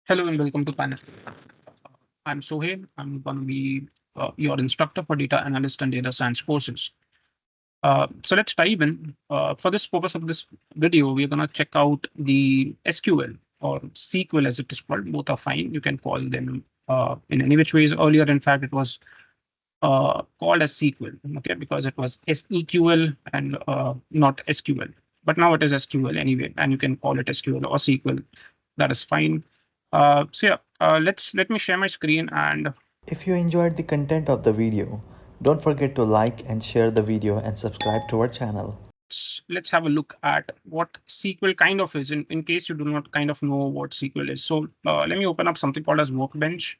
Hello and welcome to PyNet. I'm Sohail. I'm going to be your instructor for data analyst and data science courses. So let's dive in. For this purpose of this video, we're going to check out the SQL or SQL as it is called. Both are fine. You can call them in any which ways. Earlier, in fact, it was called as SQL, okay, because it was SEQL and not SQL. But now it is SQL anyway, and you can call it SQL or SQL. That is fine. Let me share my screen and If you enjoyed the content of the video, don't forget to like and share the video and subscribe to our channel. let's have a look at what SQL kind of is in case you do not kind of know what SQL is. So let me open up something called as Workbench.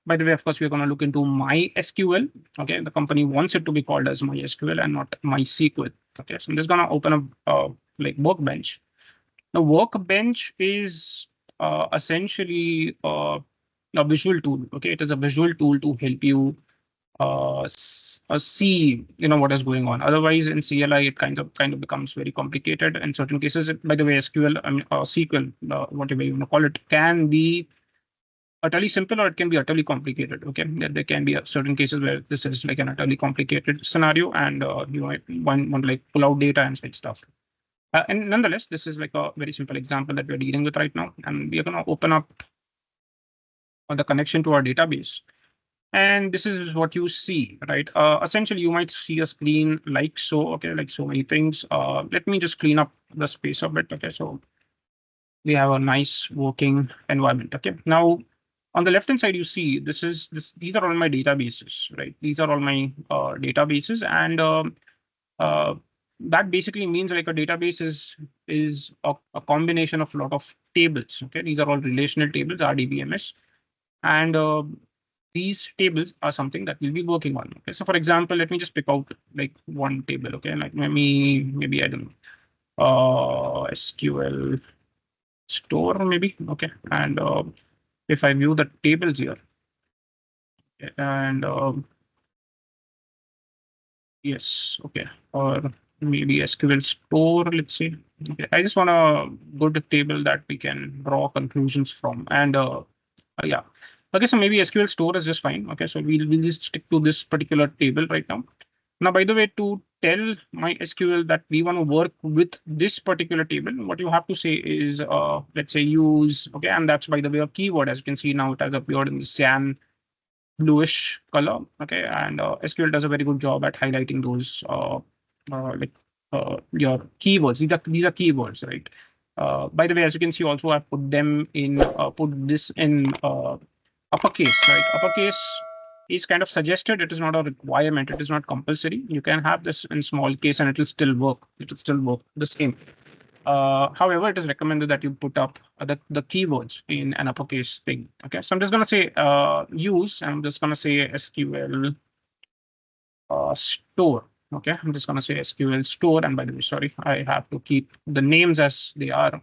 By the way, of course, we're going to look into MySQL. Okay, the company wants it to be called as MySQL and not MySQL. Okay, so I'm just going to open up like Workbench. The Workbench is essentially a visual tool. Okay, it is a visual tool to help you see what is going on. Otherwise, in CLI, it kind of becomes very complicated. In certain cases, by the way, SQL, SQL, whatever you want to call it, can be utterly simple or it can be utterly complicated. Okay, there can be certain cases where this is like an utterly complicated scenario, and you might want to like pull out data and such stuff. And nonetheless, this is like a very simple example that we're dealing with right now, and we're going to open up the connection to our database. And this is what you see, right? Essentially, you might see a screen like so, okay, like so many things. Let me just clean up the space a bit. Okay, so we have a nice working environment. Okay, now on the left hand side, you see these are all my databases, right? These are all my databases, and that basically means like a database is a combination of a lot of tables. Okay, these are all relational tables, RDBMS, and these tables are something that we'll be working on. Okay, so for example, let me just pick out like one table. Okay, like maybe I don't know, SQL store maybe. Okay, and if I view the tables here, and yes, okay, or maybe SQL store, let's say. Okay, I just want a good table that we can draw conclusions from, and yeah. Okay, so maybe SQL store is just fine. Okay, so we'll just stick to this particular table right now. Now, by the way, to tell my SQL that we want to work with this particular table, what you have to say is, let's say use, okay, and that's by the way a keyword. As you can see now, it has appeared in the cyan bluish color. Okay, and SQL does a very good job at highlighting those like your keywords. These are keywords, right? By the way, as you can see, also I put them in put this in uppercase, right? Uppercase is kind of suggested. It is not a requirement. It is not compulsory. You can have this in small case and it will still work. It will still work the same. However, it is recommended that you put up the keywords in an uppercase thing. Okay, so I'm just going to say use. I'm just going to say SQL store. Okay, I'm just going to say SQL store. And by the way, sorry, I have to keep the names as they are.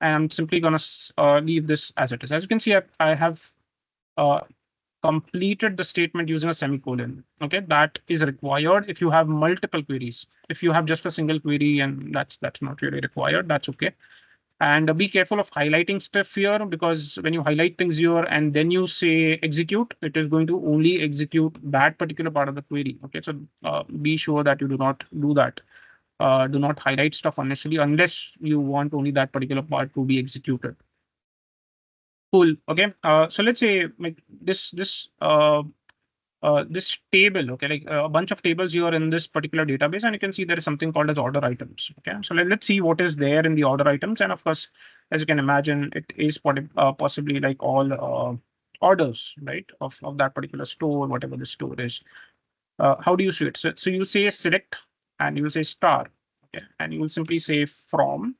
And I'm simply going to leave this as it is. As you can see, I have uh, completed the statement using a semicolon. Okay, that is required if you have multiple queries. If you have just a single query and that's not really required, that's okay. And be careful of highlighting stuff here, because when you highlight things here and then you say execute, it is going to only execute that particular part of the query. Okay, so be sure that you do not do that. Do not highlight stuff unnecessarily unless you want only that particular part to be executed. Cool. Okay. So let's say like this table, okay, like a bunch of tables here in this particular database, and you can see there is something called as order items. Okay, so let's see what is there in the order items, and of course, as you can imagine, it is possibly like all orders, right, of that particular store, whatever the store is. How do you see it? So you'll say select, and you will say star, okay, and you will simply say from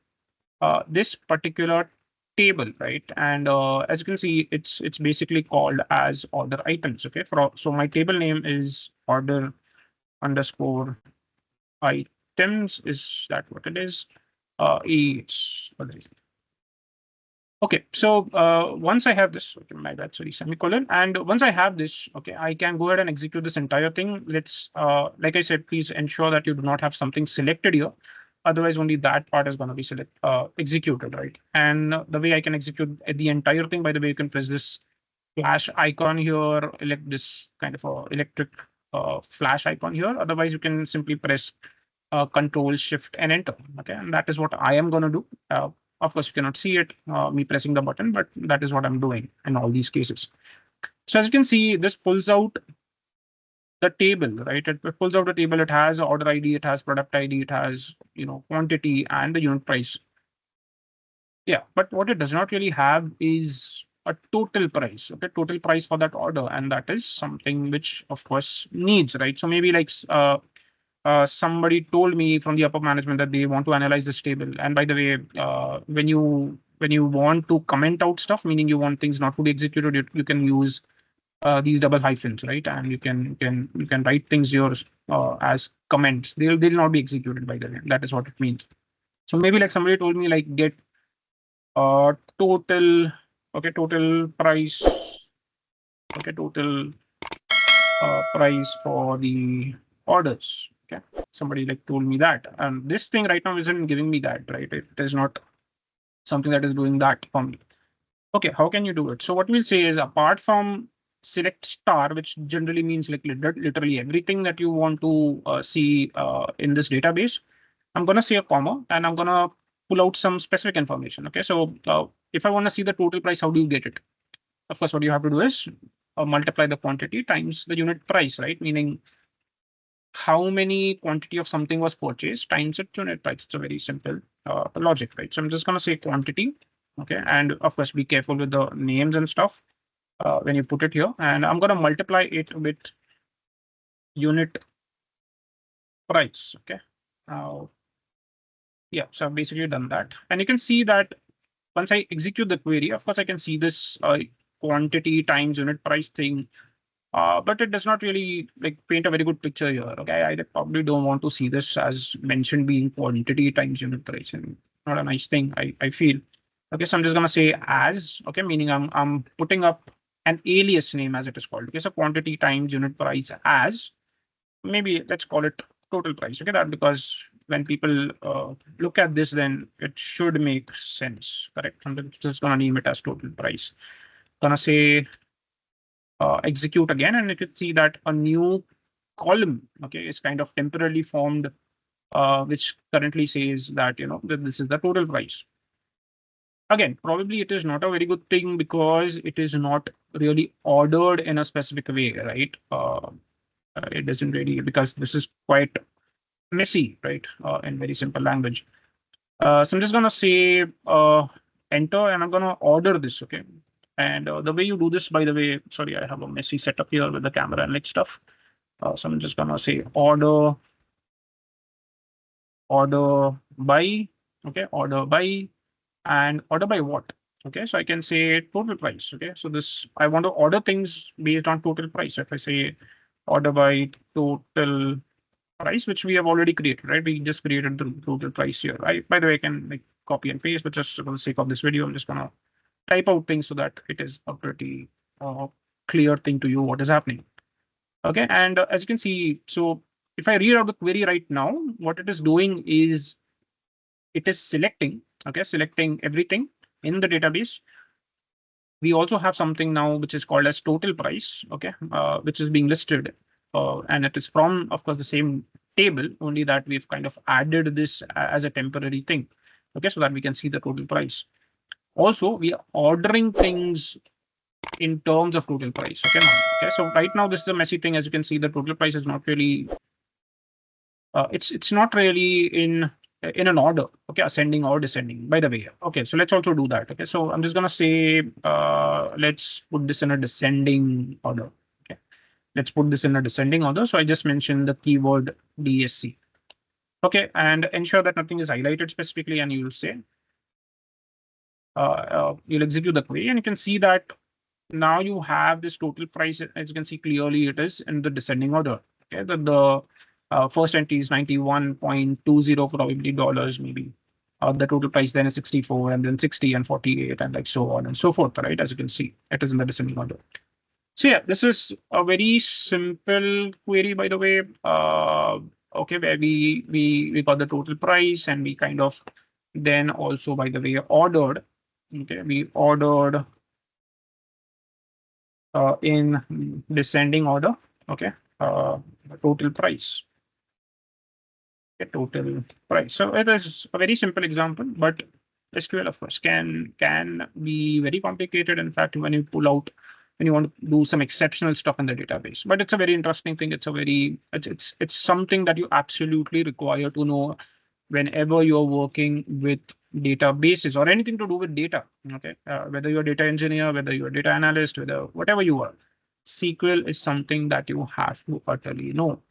this particular table, right? And as you can see, it's basically called as order items. Okay, so my table name is order underscore items. Is that what it is? It's what is it? Okay, so once I have this, okay, my bad, sorry, semicolon. And once I have this, okay, I can go ahead and execute this entire thing. Let's, like I said, please ensure that you do not have something selected here. Otherwise, only that part is going to be executed, right? And the way I can execute the entire thing, by the way, you can press this flash icon here, elect this kind of a electric flash icon here. Otherwise, you can simply press Control Shift and Enter. Okay, and that is what I am going to do. Of course, you cannot see it, me pressing the button, but that is what I'm doing in all these cases. So as you can see, this pulls out the table, right? It pulls out the table. It has order ID, it has product ID, it has, quantity and the unit price. Yeah, but what it does not really have is a total price, okay, total price for that order, and that is something which, of course, needs, right? So maybe like somebody told me from the upper management that they want to analyze this table. And by the way, when you want to comment out stuff, meaning you want things not to be executed, you can use these double hyphens, right? And you can write things yours as comments. They'll not be executed, by the way. That is what it means. So maybe like somebody told me like get total, okay, total price, okay, total price for the orders. Okay, somebody like told me that, and this thing right now isn't giving me that, right? It is not something that is doing that for me. Okay, how can you do it? So what we'll say is, apart from select star, which generally means like literally everything that you want to see in this database, I'm going to say a comma and I'm going to pull out some specific information. Okay, so if I want to see the total price, how do you get it? Of course, what you have to do is multiply the quantity times the unit price, right? Meaning how many quantity of something was purchased times its unit price. It's a very simple logic, right? So I'm just going to say quantity. Okay, and of course, be careful with the names and stuff when you put it here. And I'm going to multiply it with unit price. Okay. Yeah, so I've basically done that. And you can see that once I execute the query, of course, I can see this quantity times unit price thing. But it does not really like paint a very good picture here. Okay, I probably don't want to see this as mentioned being quantity times unit price, and not a nice thing, I feel. Okay, so I'm just gonna say as, okay, meaning I'm putting up an alias name as it is called. Okay, so quantity times unit price as, maybe let's call it total price. Okay, that because when people look at this, then it should make sense, correct? I'm just gonna name it as total price. Gonna say execute again, and you can see that a new column, okay, is kind of temporarily formed, which currently says that, that this is the total price. Again, probably it is not a very good thing because it is not really ordered in a specific way, right? It doesn't really, because this is quite messy, right? In very simple language. So I'm just gonna say enter, and I'm gonna order this, okay? And the way you do this, by the way, sorry, I have a messy setup here with the camera and like stuff. So I'm just gonna say order by, okay, order by, and order by what? Okay, so I can say total price. Okay, so this, I want to order things based on total price. If I say order by total price, which we have already created, right? We just created the total price here. By the way, I can like copy and paste, but just for the sake of this video, I'm just gonna type out things so that it is a pretty clear thing to you what is happening. Okay, and as you can see, so if I read out the query right now, what it is doing is it is selecting, okay, selecting everything in the database. We also have something now which is called as total price, okay, which is being listed, and it is from, of course, the same table, only that we've kind of added this as a temporary thing, okay, so that we can see the total price. Also, we are ordering things in terms of total price. Okay, now, okay, so right now this is a messy thing. As you can see, the total price is not really, it's not really in an order, okay, ascending or descending, by the way. Okay, so let's also do that. Okay, so I'm just gonna say let's put this in a descending order. Okay, let's put this in a descending order. So I just mentioned the keyword DSC. Okay, and ensure that nothing is highlighted specifically, and you'll say you'll execute the query, and you can see that now you have this total price. As you can see clearly, it is in the descending order. Okay, the first entry is 91.20 probably dollars, maybe. The total price then is 64, and then 60 and 48, and like so on and so forth, right? As you can see, it is in the descending order. So yeah, this is a very simple query, by the way. okay, where we got the total price, and we kind of then also, by the way, ordered. Okay, we ordered in descending order. Okay, the total price. Okay, total price. So it is a very simple example, but SQL, of course, can be very complicated. In fact, when you pull out, when you want to do some exceptional stuff in the database, but it's a very interesting thing. It's something that you absolutely require to know whenever you're working with databases or anything to do with data. Okay, whether you're a data engineer, whether you're a data analyst, whether whatever you are, SQL is something that you have to utterly know.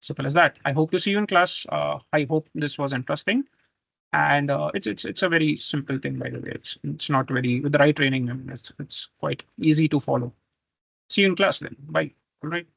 Simple as that. I hope to see you in class. I hope this was interesting, and it's a very simple thing, by the way. It's not very, with the right training, it's quite easy to follow. See you in class then. Bye. All right.